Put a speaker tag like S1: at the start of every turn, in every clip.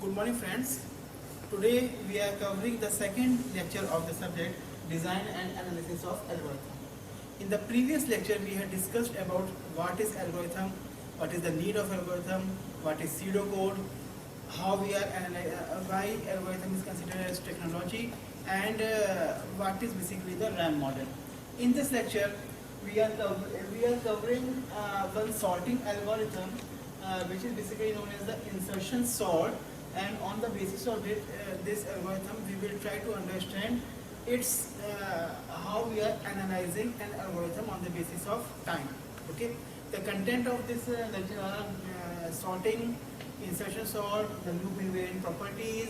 S1: Good morning friends. Today we are covering the second lecture of the subject Design and Analysis of Algorithm. In the previous lecture we had discussed about what is algorithm, what is the need of algorithm, what is pseudocode, how we are why algorithm is considered as technology, and what is basically the RAM model. In this lecture we are covering one sorting algorithm which is basically known as the insertion sort, and on the basis of this algorithm we will try to understand its how we are analyzing an algorithm on the basis of time. Okay, the content of this lecture are sorting, insertion sort, the loop invariant properties,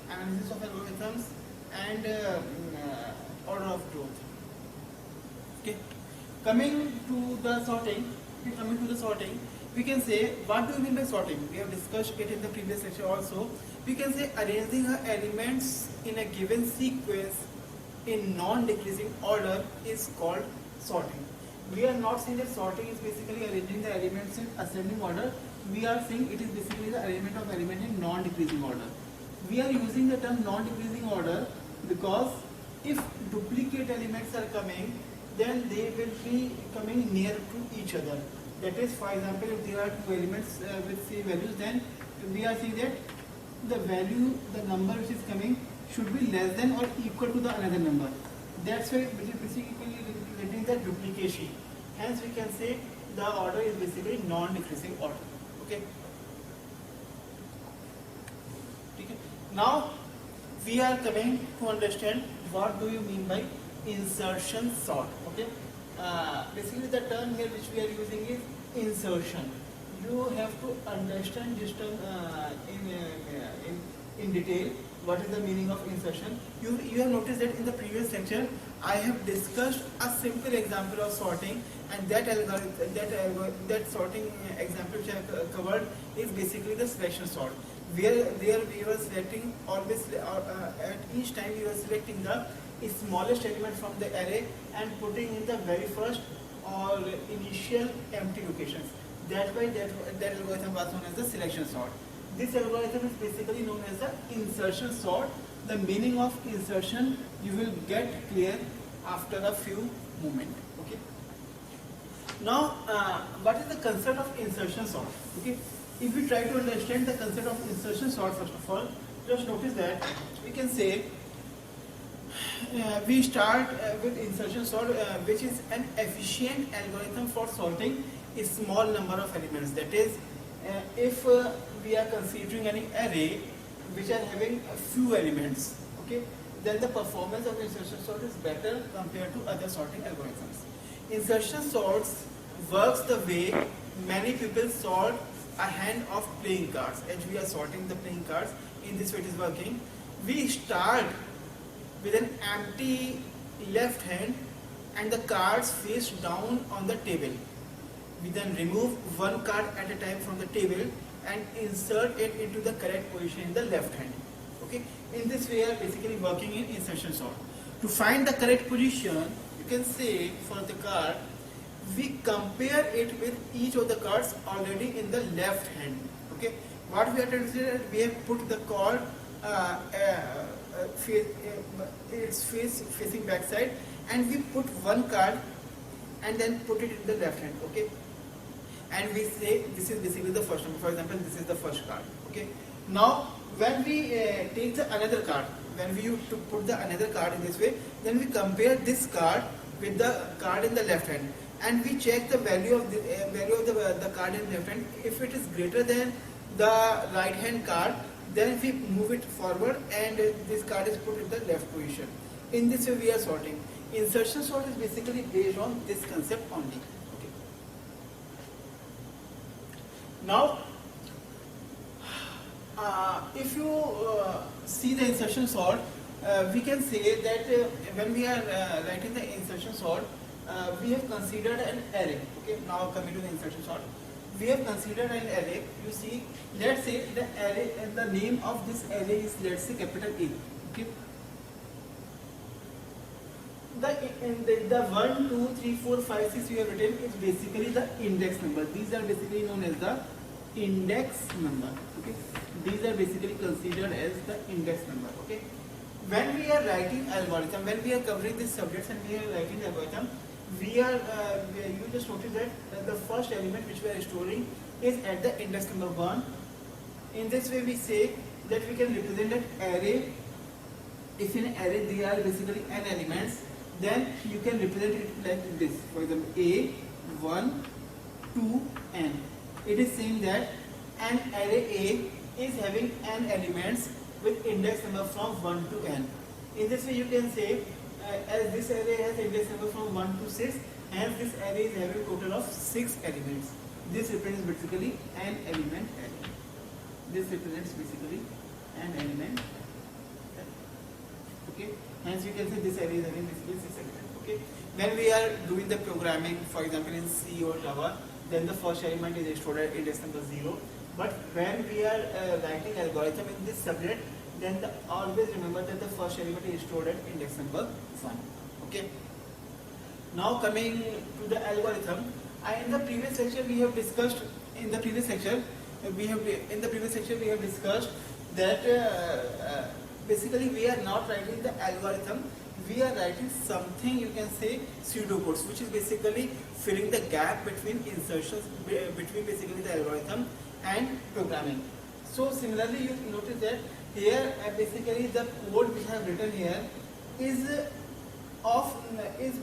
S1: analysis of algorithms, and order of growth. Okay, coming to the sorting, we can say, what do you mean by sorting? We have discussed it in the previous lecture also. We can say arranging the elements in a given sequence in non-decreasing order is called sorting. We are not saying that sorting is basically arranging the elements in ascending order. We are saying it is basically the arrangement of elements in non-decreasing order. We are using the term non-decreasing order because if duplicate elements are coming, then they will be coming near to each other. That is, for example, if there are two elements with same values, then we are saying that the number which is coming should be less than or equal to the another number. That's why which is basically representing the duplication. Hence, we can say the order is basically non-decreasing order. Okay. Now we are coming to understand what do you mean by insertion sort. Okay. Basically the term here which we are using is insertion. You have to understand this term in detail. What is the meaning of insertion? You have noticed that in the previous lecture I have discussed a simple example of sorting, and that sorting example which I have covered is basically the selection sort, where we were selecting always at each time we were selecting the smallest element from the array and putting in the very first or initial empty locations. That's why that algorithm was known as the selection sort. This algorithm is basically known as the insertion sort. The meaning of insertion you will get clear after a few moments. Okay. Now, what is the concept of insertion sort? Okay. If we try to understand the concept of insertion sort, first of all, just notice that we can say we start with insertion sort, which is an efficient algorithm for sorting a small number of elements. That is, if we are considering an array which are having a few elements, okay, then the performance of insertion sort is better compared to other sorting algorithms. Insertion sorts works the way many people sort a hand of playing cards. As we are sorting the playing cards, in this way it is working. We start with an empty left hand and the cards face down on the table. We then remove one card at a time from the table and insert it into the correct position in the left hand. Okay. In this way, we are basically working in insertion sort. To find the correct position, you can say for the card, we compare it with each of the cards already in the left hand. Okay. What we are trying to say is we have put the card its face facing backside, and we put one card and then put it in the left hand. Okay. And we say this is basically the first number. For example, this is the first card. Okay. Now, when we take the another card, when we use to put the another card in this way, then we compare this card with the card in the left hand, and we check the value of the card in left hand. If it is greater than the right hand card, then we move it forward, and this card is put in the left position. In this way, we are sorting. Insertion sort is basically based on this concept only. Now, if you see the insertion sort, we can say that when we are writing the insertion sort, we have considered an array. Okay. Now coming to the insertion sort, we have considered an array. You see, let's say the array and the name of this array is, let's say, capital A. Okay. The 1, 2, 3, 4, 5, 6 we have written is basically the index number. These are basically known as the index number. Okay, these are basically considered as the index number. Okay, when we are writing algorithm, when we are covering these subjects and we are writing algorithm, you just notice that the first element which we are storing is at the index number 1. In this way we say that we can represent an array. If in an array there are basically n elements, then you can represent it like this. For example, a 1 2 n. It is saying that an array A is having n elements with index number from 1 to n. In this way you can say as this array has index number from 1 to 6, and this array is having total of 6 elements. This represents basically an element array. This represents basically an element array. Okay. Hence you can say this array is having basically 6 elements. Okay. When we are doing the programming, for example in C or Java, then the first element is stored at index number 0. But when we are writing algorithm in this subject, then always remember that the first element is stored at index number 1. Okay. Now coming to the algorithm, in the previous lecture we have discussed. In the previous lecture we have discussed that basically we are not writing the algorithm. We are writing something, you can say pseudocodes, which is basically filling the gap between insertions between basically the algorithm and programming. So similarly you notice that here basically the code which I have written here is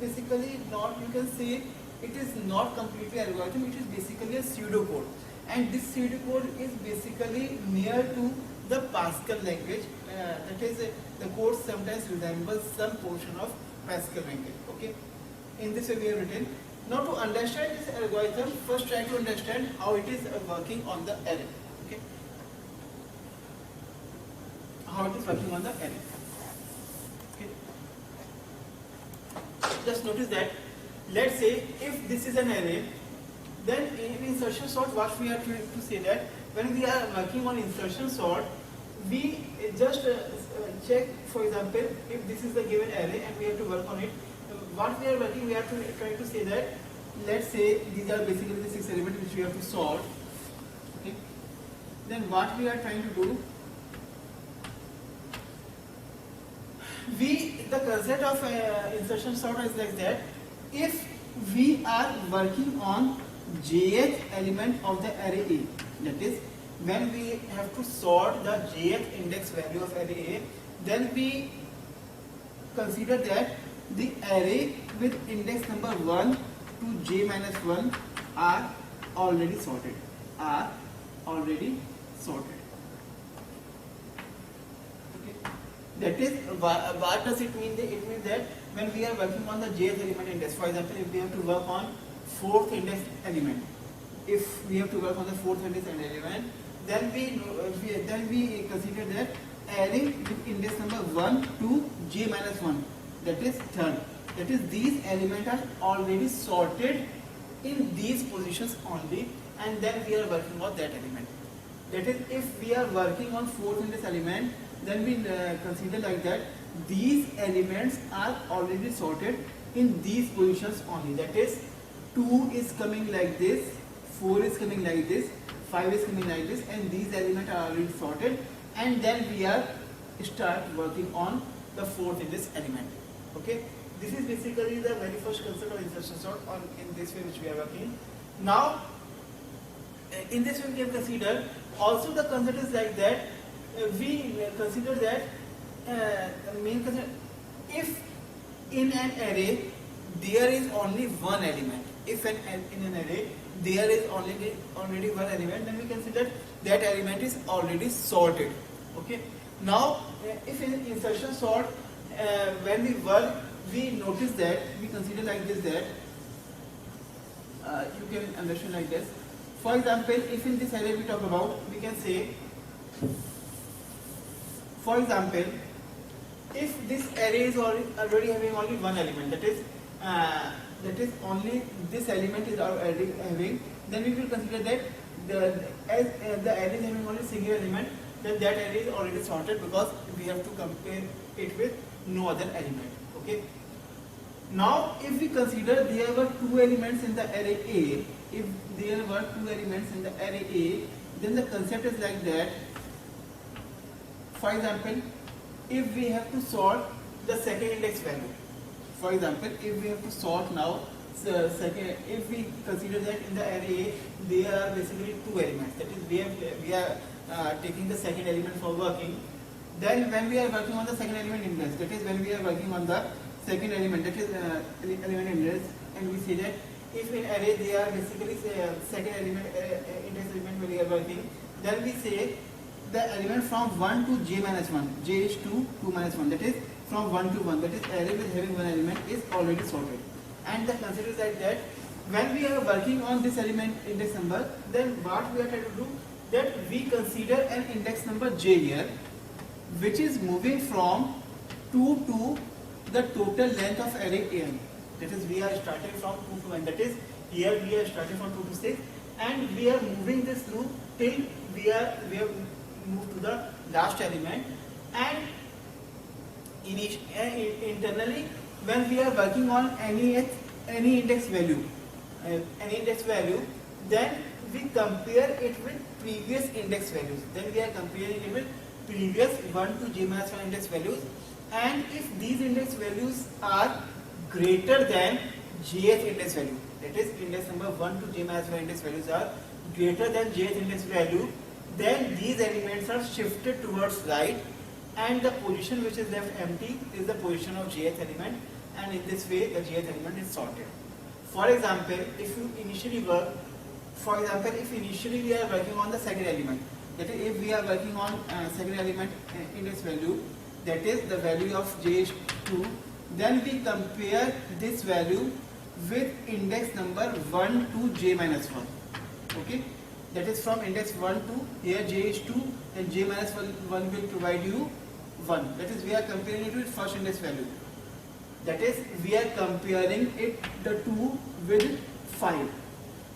S1: basically not, you can say it is not completely algorithm, it is basically a pseudocode, and this pseudocode is basically near to the Pascal language. That is, the code sometimes resembles some portion of Pascal language. Okay, in this way we have written. Now to understand this algorithm, first try to understand how it is working on the array. Okay, how it is working on the array. Okay, just notice that. Let's say if this is an array, then in insertion sort, what we are trying to say that when we are working on insertion sort, we just check, for example, if this is the given array and we have to work on it. What we are working, we are trying to say that, let's say these are basically the 6 elements which we have to sort. Okay. Then what we are trying to do, the concept of insertion sort is like that. If we are working on jth element of the array A, that is, when we have to sort the jth index value of array A, then we consider that the array with index number 1 to j minus 1 are already sorted. Okay. That is, what does it mean? It means that when we are working on the jth element index, for example, if we have to work on 4th index element, then we consider that array with index number 1 to j minus 1, that is third. That is, these elements are already sorted in these positions only, and then we are working on that element. That is, if we are working on 4th index element, then we consider like that these elements are already sorted in these positions only. That is, 2 is coming like this, 4 is coming like this, 5 is coming like this, and these elements are already sorted, and then we are start working on the 4th index element. Okay, this is basically the very first concept of insertion sort in this way which we are working. Now in this way we can consider also the concept is like that. We consider that the main concept, if in an array there is only one element, if in an array there is already one element, then we consider that element is already sorted. Okay. Now if in insertion sort, when we work, we notice that we consider like this, that you can understand like this. For example, if in this array we talk about, we can say, for example, if this array is already having only one element, that is only this element is already having, then we will consider that as the array is having only single element, then that array is already sorted, because we have to compare it with no other element. Okay. Now if we consider there were 2 elements in the array A, if there were 2 elements in the array A, then the concept is like that. For example, if we have to sort the second index value, for example, if we have to sort now the second, if we consider that in the array there are basically two elements, that is we are taking the second element for working. Then when we are working on the second element index, that is when we are working on the second element, that is element index, and we say that if in array they are basically second element index element where we are working, then we say the element from 1 to j minus 1, j is 2 minus 1, that is from 1 to 1, that is array with having one element is already sorted. And the concept is like that when we are working on this element index number, then what we are trying to do, that we consider an index number j here, which is moving from 2 to the total length of array n. That is, we are starting from 2 to n. That is, here we are starting from 2 to 6, and we are moving this loop till we have moved to the last element. And internally, when we are working on any index value, then we compare it with previous index values. Then we are comparing it with previous 1 to j minus 1 index values, and if these index values are greater than jth index value, that is index number 1 to j minus 1 index values are greater than jth index value, then these elements are shifted towards right, and the position which is left empty is the position of jth element, and in this way the jth element is sorted. For example, if you initially work, for example, if initially we are working on the second element, that is if we are working on second element index value, that is the value of j is 2, then we compare this value with index number 1 to j minus 1. Okay, that is from index 1 to here j is 2 and j minus 1 will provide you 1. That is, we are comparing it with first index value. That is, we are comparing it the 2 with 5,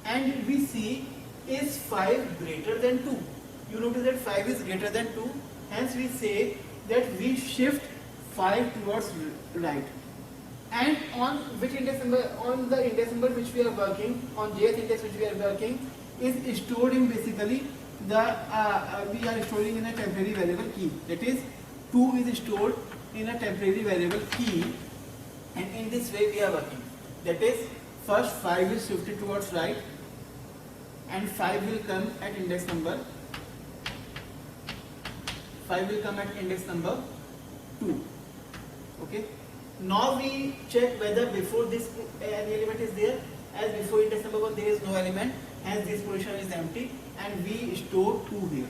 S1: and we see is 5 greater than 2. You notice that 5 is greater than 2, hence we say that we shift 5 towards right. And on which index number, on the index number which we are working, on jth index which we are working, is stored in basically the we are storing in a temporary variable key. That is, 2 is stored in a temporary variable key, and in this way we are working. That is, first 5 is shifted towards right, and 5 will come at index number 2. Okay. Now we check whether before this any element is there. As before index number 1 there is no element, hence this position is empty, and we store 2 here.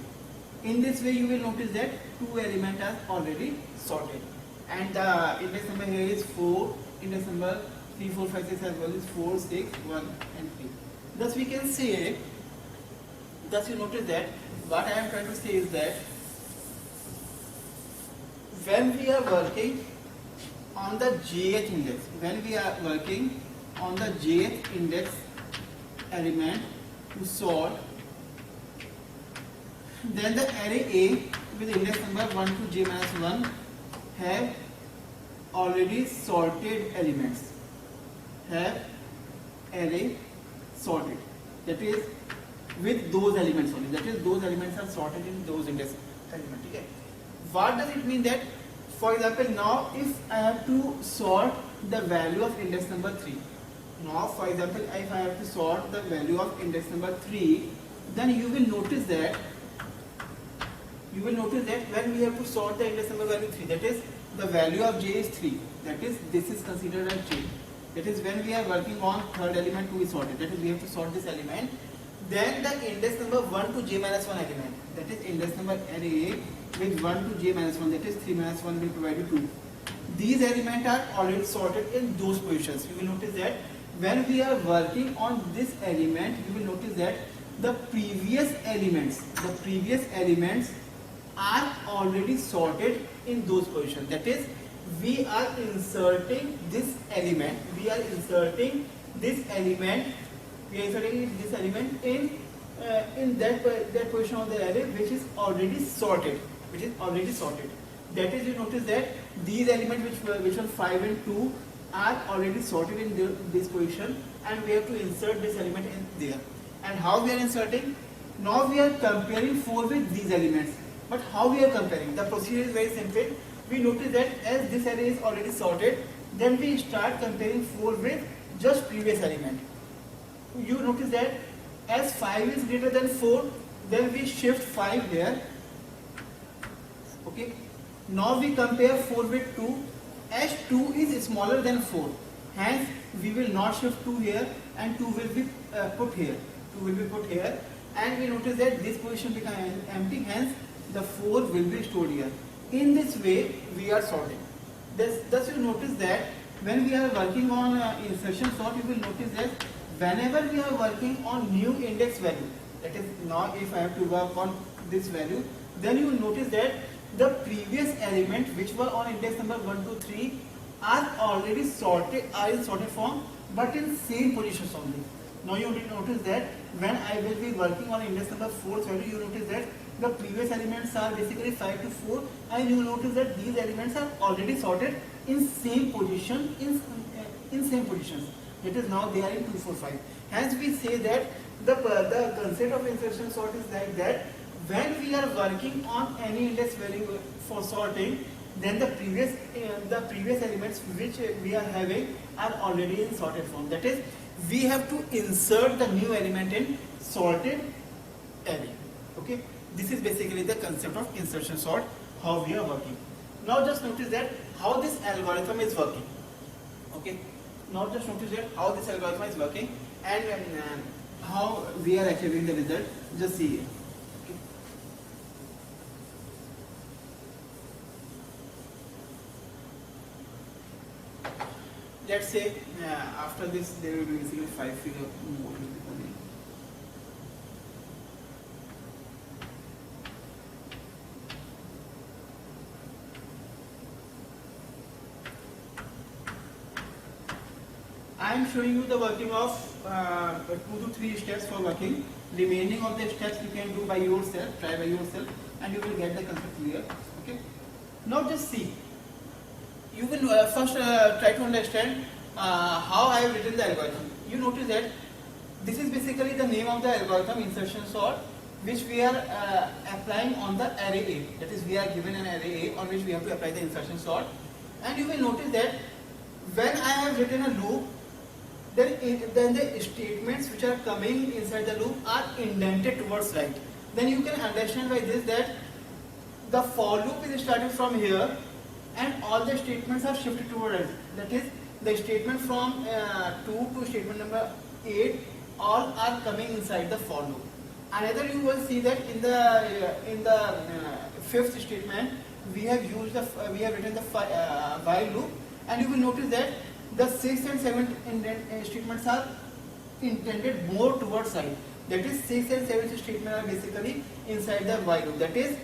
S1: In this way you will notice that 2 elements are already sorted, and the index number here is 4, index number 3, 4, 5, 6 as well is 4, 6, 1 and 3. Thus we can say, thus you notice that what I am trying to say is that when we are working on the jth index, when we are working on the jth index element to sort, then the array A with index number 1 to j minus 1 have already sorted elements, have array sorted, that is with those elements only, that is those elements are sorted in those index elements. Okay. What does it mean? That for example, now if I have to sort the value of index number 3, now for example if I have to sort the value of index number 3, then you will notice that when we have to sort the index number value 3, that is the value of j is 3, that is this is considered as j. That is, when we are working on third element to be sorted, that is we have to sort this element, then the index number 1 to j minus 1 element, that is index number array with 1 to j minus 1, that is 3 minus 1 will provide you 2. These elements are already sorted in those positions. You will notice that when we are working on this element, you will notice that the previous elements are already sorted in those positions. That is, we are inserting this element in that position of the array which is already sorted. That is, you notice that these elements which are 5 and 2 are already sorted in this position, and we have to insert this element in there. And how we are inserting? Now we are comparing 4 with these elements. But how we are comparing? The procedure is very simple. We notice that as this array is already sorted, then we start comparing 4 with just previous element. You notice that as 5 is greater than 4, then we shift 5 here. Okay. Now we compare 4 with 2. As 2 is smaller than 4, hence we will not shift 2 here and 2 will be put here. 2 will be put here, and we notice that this position becomes empty, hence the 4 will be stored here. In this way we are sorting. Thus you notice that when we are working on insertion sort, you will notice that whenever we are working on new index value, that is now if I have to work on this value, then you will notice that the previous element which were on index number 1, 2, 3 are already sorted, are in sorted form, but in same positions only. Now you will notice that when I will be working on index number 4th value, you notice that the previous elements are basically 5 to 4, and you will notice that these elements are already sorted in same position, in same positions. That is, now they are in 2, 4, 5. Hence we say that the concept of insertion sort is like that. When we are working on any index value for sorting, then the previous elements which we are having are already in sorted form. That is, we have to insert the new element in sorted array. Okay, this is basically the concept of insertion sort, how we are working. Now just notice that how this algorithm is working. Okay, now just notice that how this algorithm is working and how we are achieving the result. Just see here. Let's say after this there will be basically 5 figure more will be coming. I am showing you the working of 2 to 3 steps for working. Remaining of the steps you can do by yourself, try by yourself, and you will get the concept clear. Okay. Now just see. You will first try to understand how I have written the algorithm. You notice that this is basically the name of the algorithm, insertion sort, which we are applying on the array A. That is, we are given an array A on which we have to apply the insertion sort. And you will notice that when I have written a loop, then the statements which are coming inside the loop are indented towards right. Then you can understand by this that the for loop is starting from here, and all the statements are shifted toward right. That is, the statement from 2 to statement number 8 all are coming inside the for loop. Another, you will see that in the fifth statement we have written the while loop, and you will notice that the 6th and 7th statements are intended more towards right. That is, 6th and 7th statement are basically inside the while loop. That is,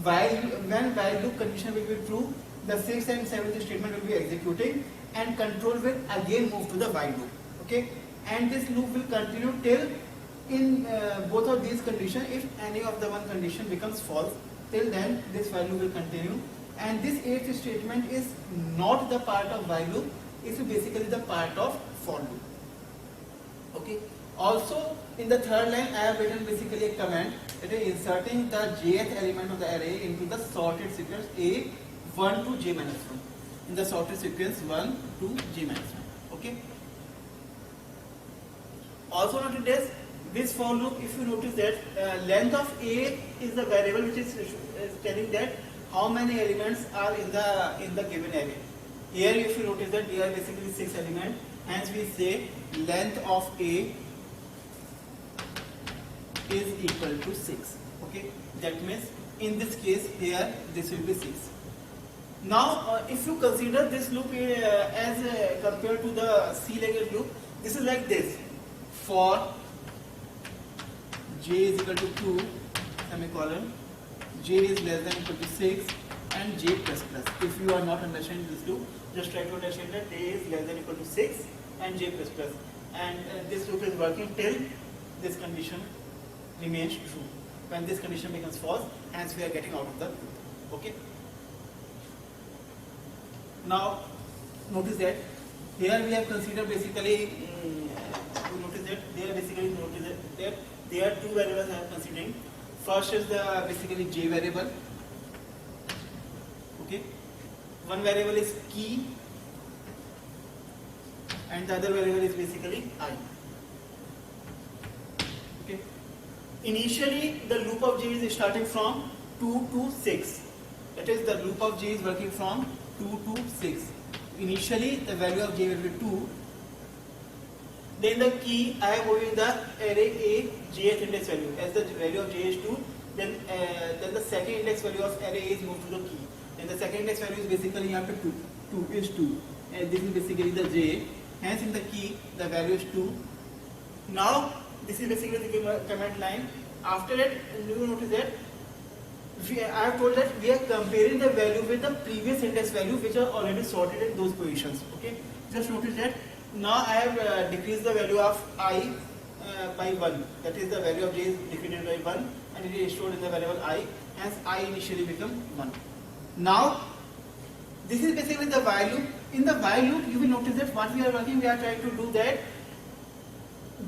S1: when while loop condition will be true, the 6th and 7th statement will be executing, and control will again move to the while loop. Okay, and this loop will continue till in both of these conditions, if any of the one condition becomes false, till then this while loop will continue. And this 8th statement is not the part of while loop, it is basically the part of for loop. Okay. Also, in the third line, I have written basically a command that is inserting the jth element of the array into the sorted sequence A 1 to j minus 1. In the sorted sequence 1 to j minus 1. Okay. Also notice this for loop, if you notice that length of A is the variable which is telling that how many elements are in the given array. Here if you notice that there are basically 6 elements, hence we say length of A is equal to 6. Okay, that means in this case here this will be 6. Now if you consider this loop as compared to the C-legged loop, this is like this: for j is equal to 2 semicolon, j is less than equal to 6, and j plus plus. If you are not understanding this loop, just try to understand that a is less than equal to 6 and j plus plus, and this loop is working till this condition remains true. When this condition becomes false, hence we are getting out of the loop. Okay. Now notice that here we have considered basically notice that There are two variables I am considering. First is the basically j variable. Okay, one variable is key and the other variable is basically I. Okay, initially the loop of j is starting from 2 to 6. That is, the loop of j is working from 2 to 6. Initially the value of j will be 2. Then the key, I am moving the array A jth index value. As the value of j is 2, then the second index value of array A is moved to the key. Then the second index value is basically here to 2. 2 is 2. And this is basically the j. Hence in the key, the value is 2. Now, this is basically the command line. After that, you will notice that I have told that we are comparing the value with the previous index value which are already sorted in those positions. Okay, just notice that now I have decreased the value of I by 1. That is, the value of j is decreased by 1 and it is stored in the variable I. Hence I initially become 1. Now this is basically the while loop. In the while loop you will notice that what we are working, we are trying to do that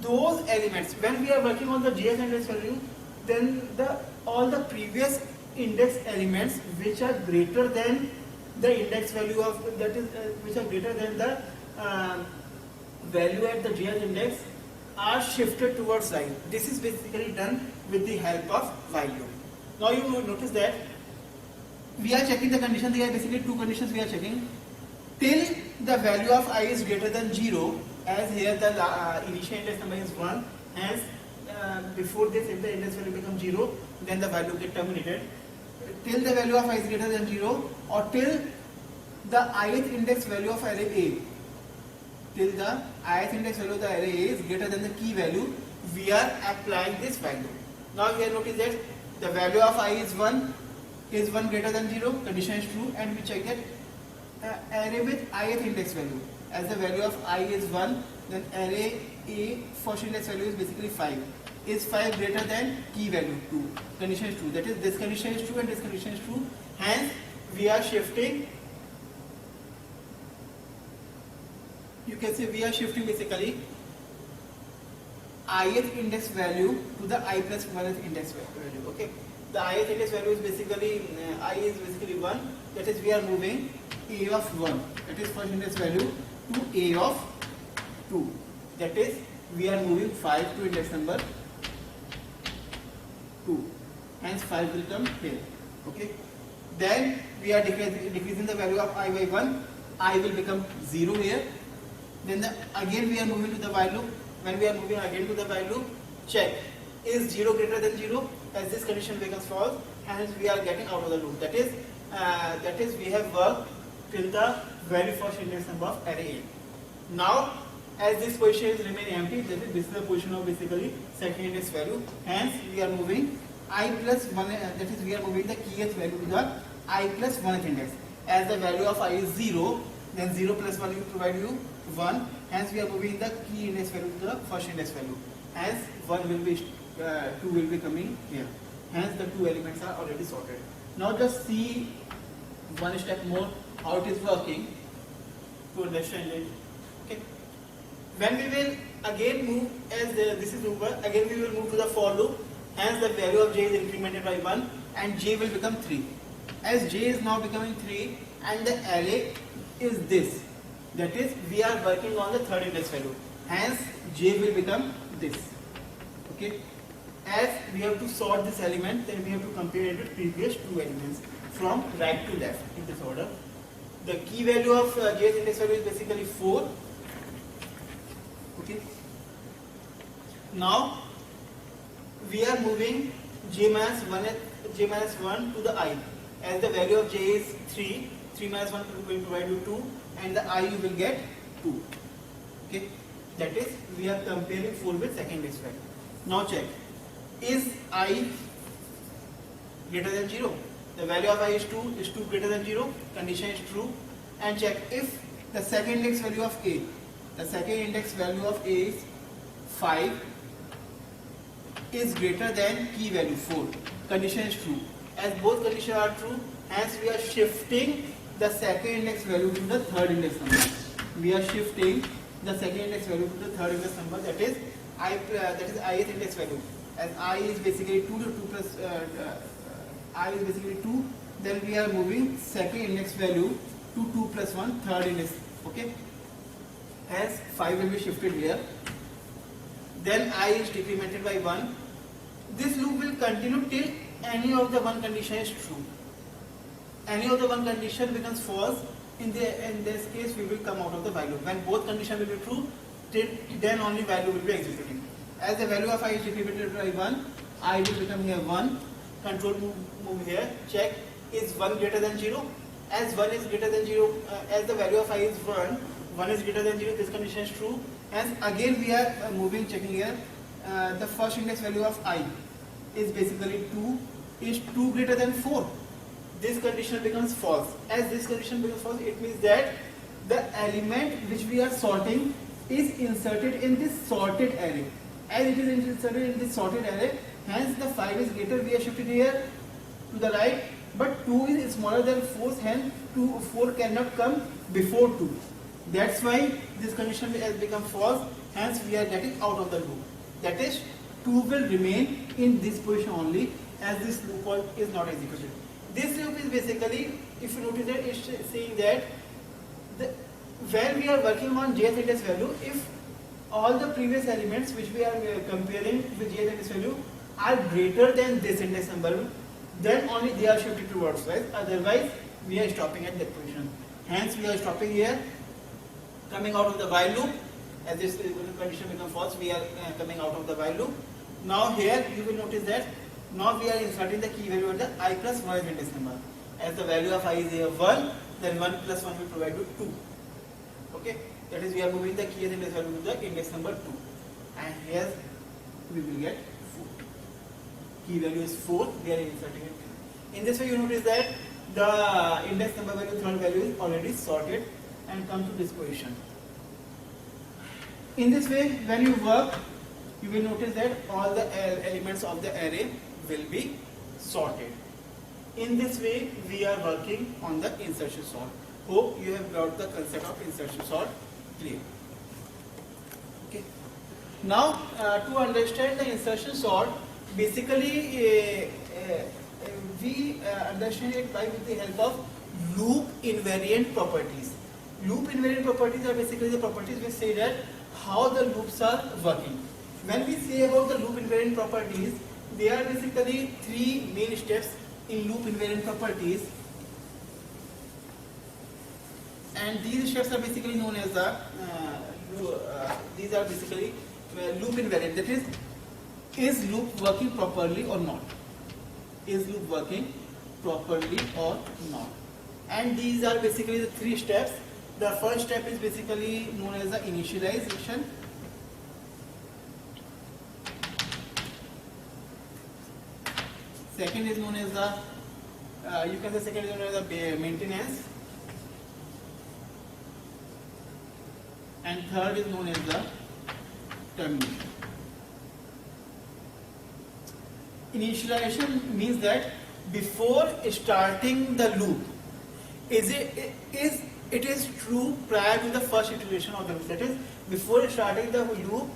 S1: those elements, when we are working on the jth index value, then all the previous index elements which are greater than the index value of which are greater than the value at the jth index are shifted towards I. This is basically done with the help of while loop. Now you will notice that we are checking the condition. There are basically two conditions we are checking. Till the value of I is greater than 0, as here the initial index number is 1, hence before this, if the index value becomes 0, then the value get terminated. Till the value of I is greater than 0, or till the ith index value of array A, till the ith index value of the array A is greater than the key value, we are applying this value. Now here notice that the value of I is 1 greater than 0, condition is true, and we check that array with ith index value. As the value of I is 1, then array A first index value is basically 5. Is 5 greater than key value 2? Condition is true. That is, this condition is true and this condition is true. Hence, we are shifting. You can say we are shifting basically ith index value to the I plus 1th index value. Okay. The ith index value is basically I is basically 1. That is, we are moving A of 1. That is first index value to A of 2. That is, we are moving 5 to index number 2. Hence 5 will come here. Okay. Then we are decreasing the value of I by 1. I will become 0 here. Then again we are moving to the while loop. When we are moving again to the while loop, check, is 0 greater than 0? As this condition becomes false, hence we are getting out of the loop. That is we have worked till the very first index number of array A. Now, as this position is remaining empty, this is the position of basically second index value. Hence, we are moving I plus 1. That is, we are moving the keyth value to the I plus 1th index. As the value of I is 0, then 0 plus 1 will provide you 1. Hence, we are moving the key index value to the first index value. Hence, 1 will be 2 will be coming here. Hence, the two elements are already sorted. Now, just see one step more how it is working to understand it. Okay. When we will again move, as this is over, again we will move to the for loop. Hence the value of j is incremented by 1 and j will become 3. As j is now becoming 3 and the array is this. That is, we are working on the third index value. Hence j will become this. Okay. As we have to sort this element, then we have to compare it with previous two elements from right to left in this order. The key value of jth index value is basically 4. Okay. Now we are moving j minus 1 to the I. As the value of j is 3, 3 minus 1 will provide you 2, and the I you will get 2. Okay. That is, we are comparing 4 with second index value. Now check. Is I greater than 0? The value of I is 2 greater than 0, condition is true, and check if the second index value of A, the second index value of A is 5 is greater than key value 4, condition is true. As both conditions are true, hence we are shifting the second index value to the third index number. We are shifting the second index value to the third index number, that is ith index value. as I is basically 2 to 2 plus I is basically 2, then we are moving second index value to 2 plus 1 third index. Okay, hence 5 will be shifted here, then I is decremented by 1. This loop will continue till any of the one condition is true. Any of the one condition becomes false, in this case we will come out of the while loop. When both conditions will be true, then only while loop will be executing. As the value of I is decremented by 1, I will become here 1. Control move here, check is 1 greater than 0. As 1 is greater than 0, as the value of I is 1 is greater than 0, this condition is true. Hence again we are moving, checking here, the first index value of I is basically 2, is 2 greater than 4. This condition becomes false. As this condition becomes false, it means that the element which we are sorting is inserted in this sorted array. As it is inserted in this sorted array, hence the 5 is greater, we are shifted here to the right, but 2 is smaller than 4, hence 4 cannot come before 2. That's why this condition has become false, hence we are getting out of the loop. That is, 2 will remain in this position only, as this loop is not executed. This loop is basically, if you notice that, it's saying that when we are working on jth index value, if all the previous elements which we are comparing with jth index value are greater than this index number, then only they are shifted towards right. Otherwise, we are stopping at that position. Hence, we are stopping here, coming out of the while loop. As this condition becomes false, we are coming out of the while loop. Now here you will notice that now we are inserting the key value at the I plus 1 index number. As the value of I is here 1, then 1 plus 1 will provide you 2. Okay, that is we are moving the key index value to the index number 2. And here we will get 4. Key value is 4, we are inserting it. In this way you notice that the index number value, third value is already sorted and come to this position. In this way, when you work, you will notice that all the elements of the array will be sorted. In this way, we are working on the insertion sort. Hope you have got the concept of insertion sort clear. Okay. Now, to understand the insertion sort, basically we understand it by with the help of loop invariant properties. Loop invariant properties are basically the properties which say that how the loops are working. When we say about the loop invariant properties, there are basically 3 main steps in loop invariant properties, and these steps are basically known as the these are basically loop invariant. That is loop working properly or not? Is loop working properly or not? And these are basically the 3 steps. The first step is basically known as the initialization. Second is known as the you can say second is known as the maintenance, and third is known as the termination. Initialization means that before starting the loop, it is true prior to the first iteration of the loop. That is, before starting the loop,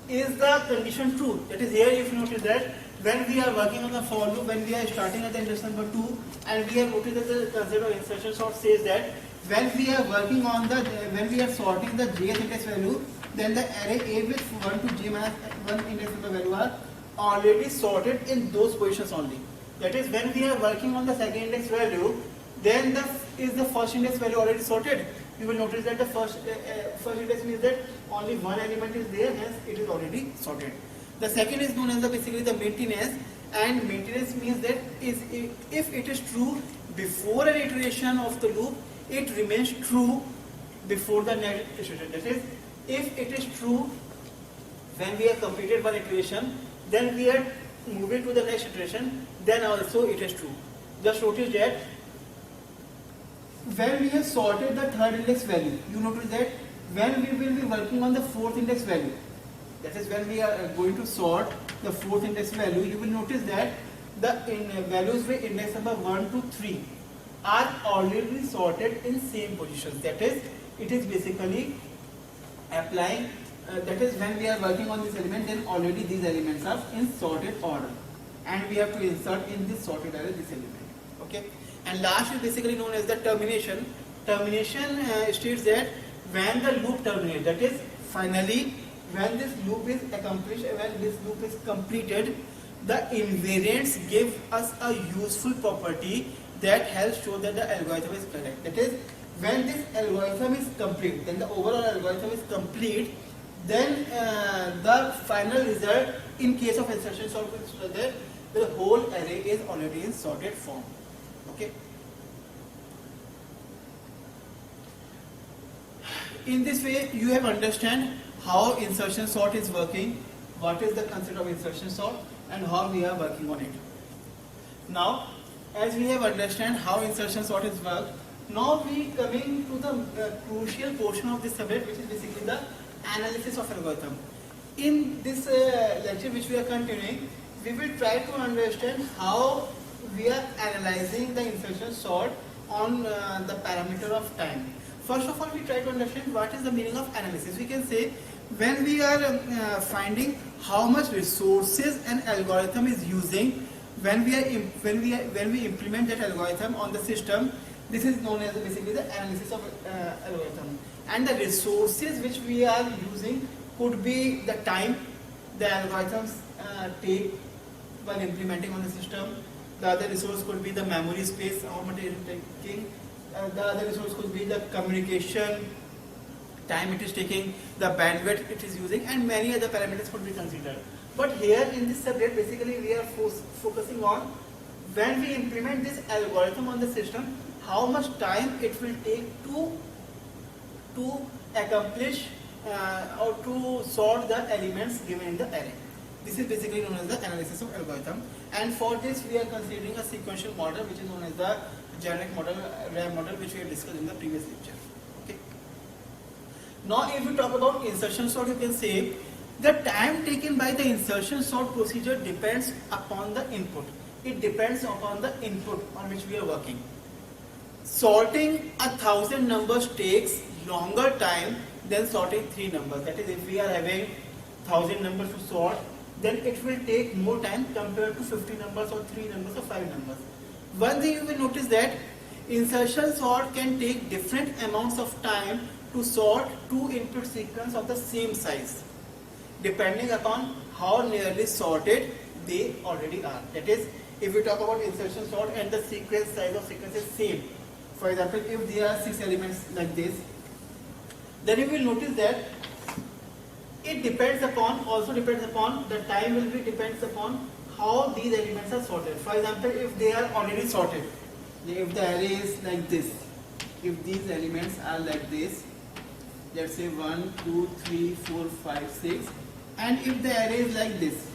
S1: is the condition true? That is, here if you notice that when we are working on the for loop, when we are starting at the index number 2, and we have noticed that the concept of insertion sort says that when we are working on the, when we are sorting the jth index value, then the array A with 1 to j minus 1 index number value are already sorted in those positions only. That is, when we are working on the second index value, then is the first index value already sorted? You will notice that the first index means that only one element is there, hence it is already sorted. The second is known as basically the maintenance, and maintenance means that if it is true before an iteration of the loop, it remains true before the next iteration. That is, if it is true when we have completed one iteration, then we are moving to the next iteration, then also it is true. Just notice that when we have sorted the third index value, you notice that when we will be working on the fourth index value, that is when we are going to sort the fourth index value, you will notice that the values with index number 1 to 3 are already sorted in same positions. That is, it is basically applying that is when we are working on this element, then already these elements are in sorted order, and we have to insert in this sorted array this element. Okay. And last is basically known as the termination. Termination states that when the loop terminates, that is finally when this loop is accomplished, when this loop is completed, the invariants give us a useful property that helps show that the algorithm is correct. That is, when this algorithm is complete, then the overall algorithm is complete, then the final result in case of insertion sort is that the whole array is already in sorted form. Okay. In this way, you have understand how insertion sort is working, what is the concept of insertion sort, and how we are working on it. Now, as we have understand how insertion sort is worked, now we coming to the crucial portion of this subject, which is basically the analysis of algorithm. In this lecture which we are continuing, we will try to understand how we are analyzing the insertion sort on the parameter of time. First of all, we try to understand what is the meaning of analysis. We can say when we are finding how much resources an algorithm is using when we implement that algorithm on the system, this is known as basically the analysis of algorithm. And the resources which we are using could be the time the algorithms take while implementing on the system. The other resource could be the memory space, how much it is taking. The other resource could be the communication time it is taking, the bandwidth it is using, and many other parameters could be considered. But here in this subject, basically we are focusing on when we implement this algorithm on the system, how much time it will take to accomplish or to sort the elements given in the array. This is basically known as the analysis of algorithm, and for this we are considering a sequential model which is known as the generic model, RAM model, which we have discussed in the previous lecture. Okay. Now if we talk about insertion sort, you can say the time taken by the insertion sort procedure depends upon the input. It depends upon the input on which we are working. Sorting 1,000 numbers takes longer time than sorting 3 numbers. That is, if we are having 1,000 numbers to sort, then it will take more time compared to 50 numbers or 3 numbers or 5 numbers. One thing you will notice that insertion sort can take different amounts of time to sort 2 input sequence of the same size, depending upon how nearly sorted they already are. That is, if we talk about insertion sort and the sequence size of sequence is same, for example, if there are 6 elements like this, then you will notice that it depends upon, also depends upon, the time will be depends upon how these elements are sorted. For example, if they are already sorted, if the array is like this, if these elements are like this, let's say 1, 2, 3, 4, 5, 6, and if the array is like this,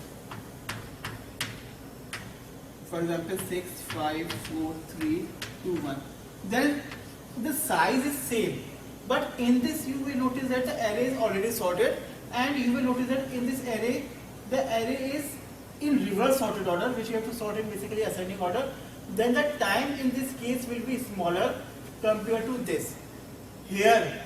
S1: for example 6, 5, 4, 3, 2, 1, then the size is same. But in this you will notice that the array is already sorted, and you will notice that in this array, the array is in reverse sorted order, which you have to sort in basically ascending order. Then the time in this case will be smaller compared to this. Here,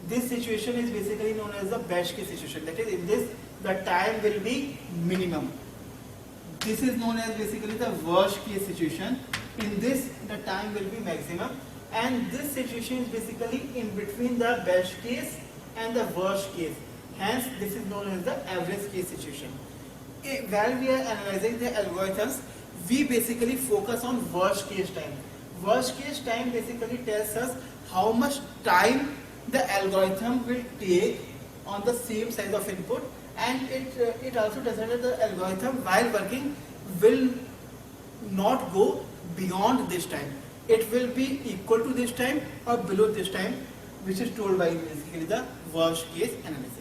S1: this situation is basically known as the best case situation. That is, in this, the time will be minimum. This is known as basically the worst case situation. In this, the time will be maximum. And this situation is basically in between the best case and the worst case. Hence, this is known as the average case situation. While we are analyzing the algorithms, we basically focus on worst case time. Worst case time basically tells us how much time the algorithm will take on the same size of input, and it also tells us that the algorithm while working will not go beyond this time. It will be equal to this time or below this time, which is told by basically the worst case analysis.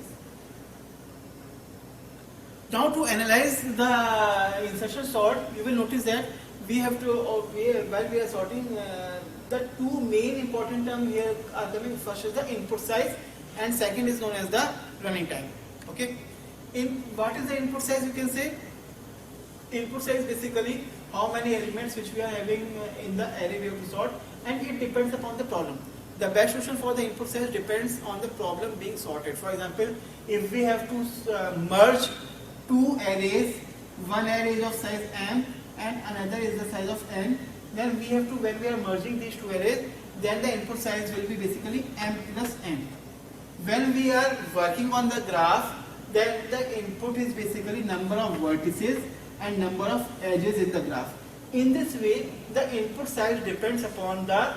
S1: Now to analyze the insertion sort, you will notice that we have to, while we are sorting, the two main important terms here are coming. First is the input size, and second is known as the running time. Okay. What is the input size? You can say input size basically how many elements which we are having in the array we have to sort, and it depends upon the problem. The best solution for the input size depends on the problem being sorted. For example, if we have to merge two arrays, one array is of size m and another is the size of n, then we have to, when we are merging these two arrays, then the input size will be basically m plus n. When we are working on the graph, then the input is basically number of vertices and number of edges in the graph. In this way, the input size depends upon the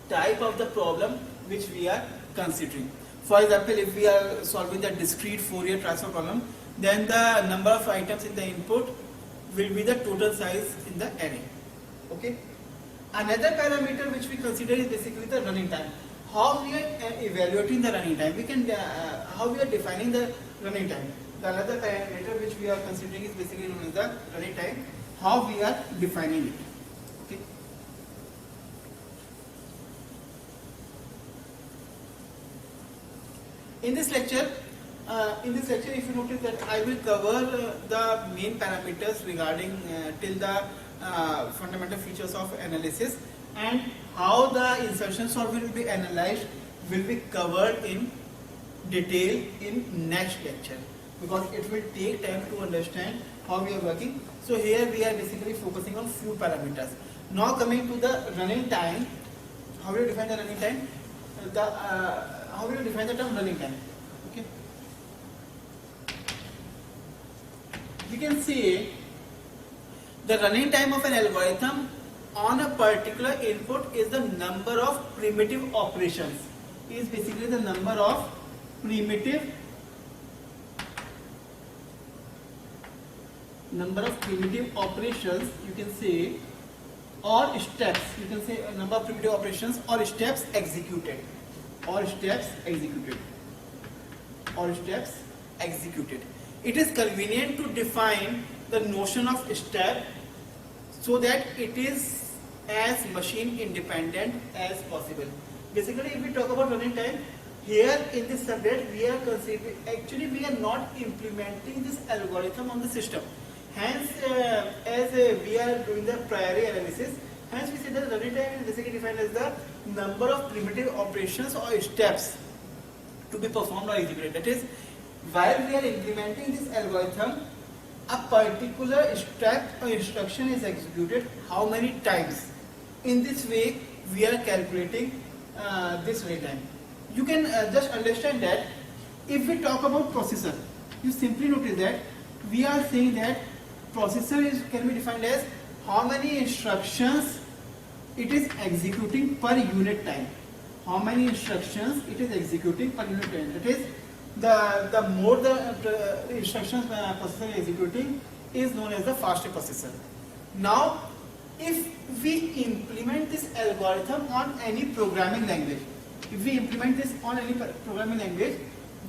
S1: type of the problem which we are considering. For example, if we are solving the discrete Fourier transform problem, then the number of items in the input will be the total size in the array. Okay. Another parameter which we consider is basically the running time. How we are evaluating the running time? We can how we are defining the running time. The another parameter which we are considering is basically known as the running time. How we are defining it. Okay. In this lecture, if you notice that I will cover the main parameters regarding till the fundamental features of analysis, and how the insertion sort will be analyzed will be covered in detail in next lecture, because it will take time to understand how we are working. So here we are basically focusing on few parameters. Now coming to the running time, how will you define the running time? How will you define the term running time? Okay. We can say the running time of an algorithm on a particular input is the number of primitive operations. Is basically the number of primitive operations, you can say, or steps. You can say a number of primitive operations or steps executed. It is convenient to define the notion of step so that it is as machine independent as possible. Basically, if we talk about running time, here in this subject we are considering, actually we are not implementing this algorithm on the system. Hence, as we are doing the priori analysis, hence we say that running time is basically defined as the number of primitive operations or steps to be performed or executed. That is, while we are implementing this algorithm, a particular step or instruction is executed how many times. In this way, we are calculating this running time. You can just understand that if we talk about processor, you simply notice that we are saying that processor can be defined as how many instructions it is executing per unit time. How many instructions it is executing per unit time. That is, the more the instructions processor is executing is known as the faster processor. Now, if we implement this algorithm on any programming language,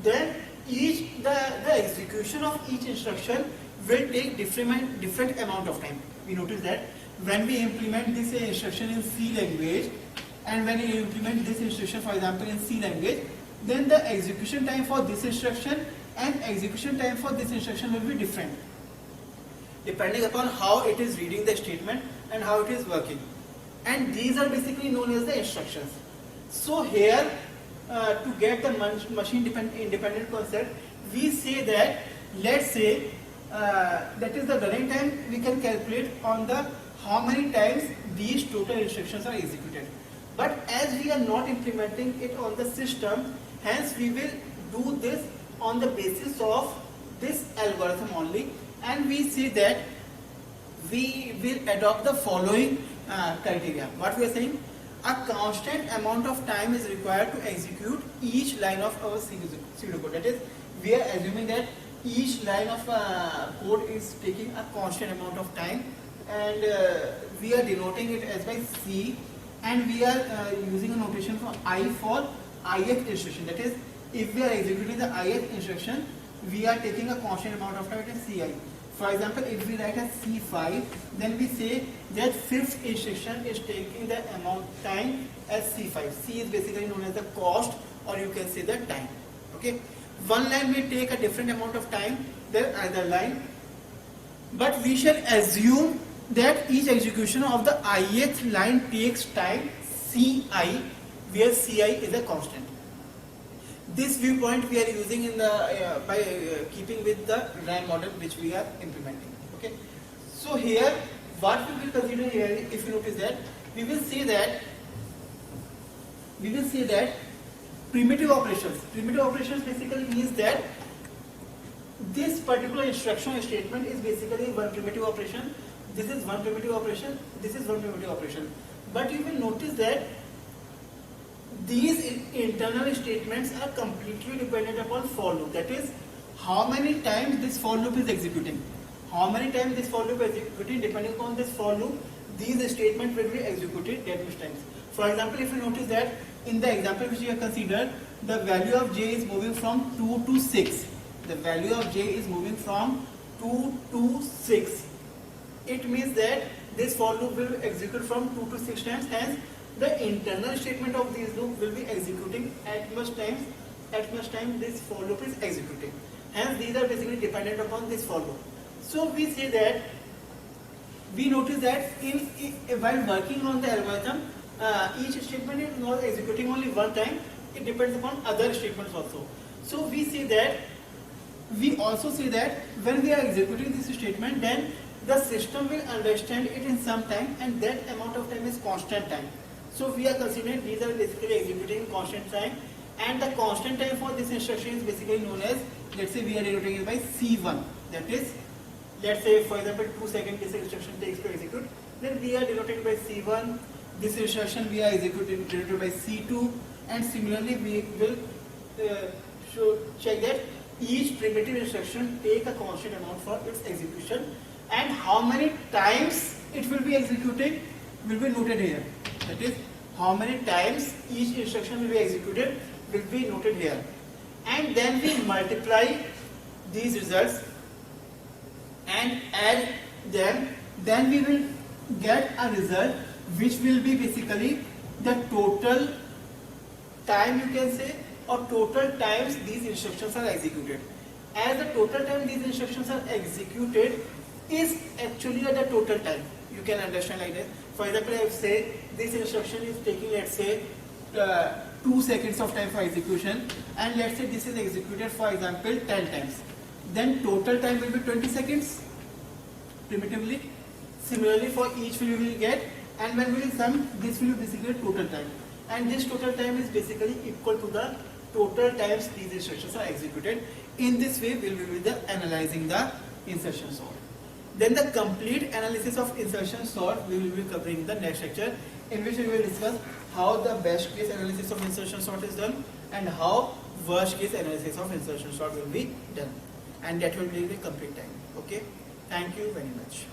S1: then the execution of each instruction will take different amount of time. We notice that when we implement this instruction in C language, and when we implement this instruction, for example, in C language, then the execution time for this instruction and execution time for this instruction will be different, depending upon how it is reading the statement and how it is working. And these are basically known as the instructions. So here, to get the machine independent concept, we say that, let's say, that is the running time we can calculate on the how many times these total instructions are executed. But as we are not implementing it on the system, hence we will do this on the basis of this algorithm only, and we see that we will adopt the following criteria. What we are saying, a constant amount of time is required to execute each line of our pseudocode. That is, we are assuming that each line of code is taking a constant amount of time, and we are denoting it as by C, and we are using a notation for I for ith instruction. That is, if we are executing the ith instruction, we are taking a constant amount of time, it is Ci. For example, if we write as C5, then we say that fifth instruction is taking the amount time as C5. C is basically known as the cost, or you can say the time. Okay, one line may take a different amount of time than other line, but we shall assume that each execution of the ith line takes time Ci. where Ci is a constant. This viewpoint we are using in the by keeping with the RAM model which we are implementing. Okay. So here, what we will consider here, if you notice that, we will see that primitive operations. Primitive operations basically means that this particular instruction statement is basically one primitive operation. This is one primitive operation. This is one primitive operation. But you will notice that these internal statements are completely dependent upon for loop. That is, how many times this for loop is executing. How many times this for loop is executing, depending upon this for loop, these statements will be executed that much times. For example, if you notice that in the example which you have considered, the value of j is moving from 2 to 6. The value of j is moving from 2 to 6. It means that this for loop will execute from 2 to 6 times, hence the internal statement of this loop will be executing at much time this for loop is executing. Hence these are basically dependent upon this for loop. So we say that, we notice that while working on the algorithm, each statement is not executing only one time, it depends upon other statements also. So we also see that when we are executing this statement, then the system will understand it in some time, and that amount of time is constant time. So we are considering these are basically executing constant time, and the constant time for this instruction is basically known as, let's say we are denoting it by C1. That is, let's say for example 2 seconds this instruction takes to execute, then we are denoting by C1. This instruction we are executing denoted by C2, and similarly we will check that each primitive instruction take a constant amount for its execution, and how many times it will be executed will be noted here. That is, how many times each instruction will be executed will be noted here, and then we multiply these results and add them. Then we will get a result which will be basically the total time, you can say, or total times these instructions are executed. As the total time these instructions are executed is actually the total time. You can understand like that. For example, if say this instruction is taking, let's say 2 seconds of time for execution, and let's say this is executed for example 10 times, then total time will be 20 seconds primitively. Similarly for each we will get, and when we will sum, this will be basically total time, and this total time is basically equal to the total times these instructions are executed. In this way we will be analyzing the insertion sort. Then the complete analysis of insertion sort we will be covering in the next lecture, in which we will discuss how the best case analysis of insertion sort is done and how worst case analysis of insertion sort will be done, and that will be the complete time. Okay, thank you very much.